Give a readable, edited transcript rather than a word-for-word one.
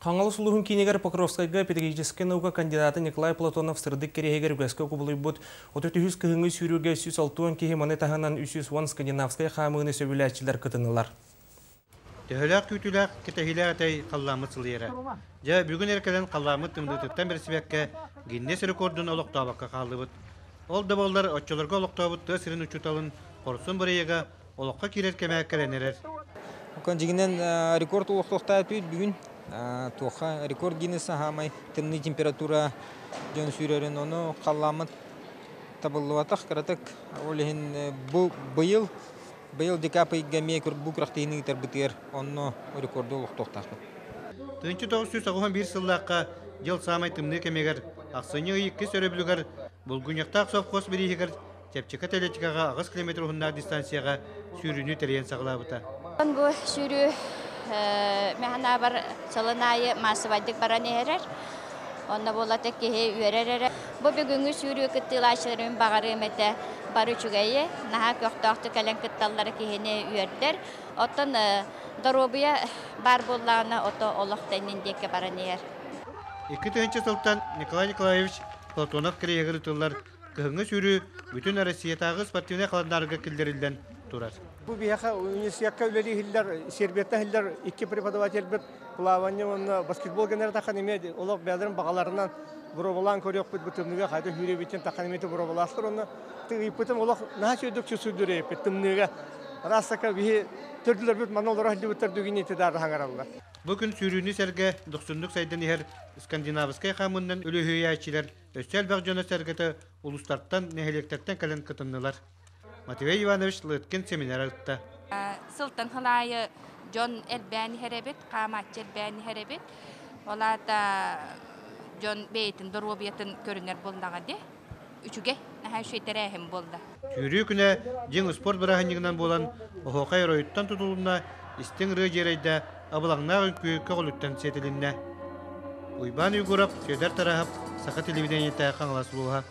Қаңалы сұлығын кейнегер Покровскайға педагогическая наука кандидаты Николай Платонов сырдық керегер үгәскі құбылы бұд. Отөтіхіз күйіңі сүйрюге 106 кеге маны тағынан 310 скандинавскай қамығыны сөбіләтчілер күтінілар. Төхіләк күйтіләк кетахиләк әтәй қалламы сылыйыры. Жа бүгін әркелен қалламы тымдытыттан берсібәкке гиннес рекордын олықтабаққа қалды бұд. Ол да болдар отчыларға олықтабыд тәсірін үчуталын қорсын бұрайыға олыққа керер кәмәккәленерер. Жигинен рекорд олықтоқта өтүйд бүгін. Тоха рекорд Гиннеса хамай темный температура жон сүйрерін оны қалламыт табылуатақ қаратық олеген бұйыл декапы гәмей бұл құрақтығының тәрбітер оны рекорды олықтоқтақ. Тынчы 991 сыллаққа жыл самай тымны кәмегер ақсыны үйікке сөрөбілігер бұл күнектақ совхоз бірігер тәпчіка тәлетікаға ағыз километр ұғыннақ дистанцияға сүйріні тәрен сағылабыта. Бұл сүйрі мәхана бар салынайы масывайдық баран әрер. Онда болатық кеге үйерер. Бұл бүгінгі сүйрі күттілашыларын бағары мәті бары чүгәйі. Наға көқтақты кәлін күтталары кегені үйердер. Оттан дұробыя бар болағына оты олықтайнын деке баран әр. 2-тінші сылттан Николай Николаевич Платонов кірегір тұллар күхіңі сүйрі бүтін Россиятағы спортивне қаландарығы кілдерілден тұрар. Бұл бияқа университетка өлері хиллер, сербетті хиллер, 2 преподаватель бір плавание, баскетбол генер таққан емеді. Олық бәдірін бағаларынан бұробалан көрек бұд бұтымныға қайды хүйре беттен таққан еметі бұробаластыр. Оны тұғып олық наға сөйдік чүсүлдірі епет тымныға. Растақа бейі түрділер бұд манолары әлі бұттар дүген еті дары хаңаралылар. Бұл күн сүйріні сәрге 90-лық сайдан ехер Скандинавскай қамыннан өлі хүйәчілер өстел бақ жона сәргеті ұлыстарттан, нәхелектерттен кәлін қытыннылар. Матвей Иванович лыткин семинар ытта. Сылтын хылайы Джон элбәни херебет, қаматчы элбәни херебет. Олата Джон бейтін дұрубиятын көрінер болдағады. Үчіге әхән шөйтері әхім болды. Түйрі күні жең спорт бірағынығынан болан оғақай ройыттан тұтылуына істің ры жерейді абылаңнағын күйі көғіліктен сетілінне. Уйбан үйгұрап, сөйдер тарахып, сақы телевидениетті қаңылас болуға.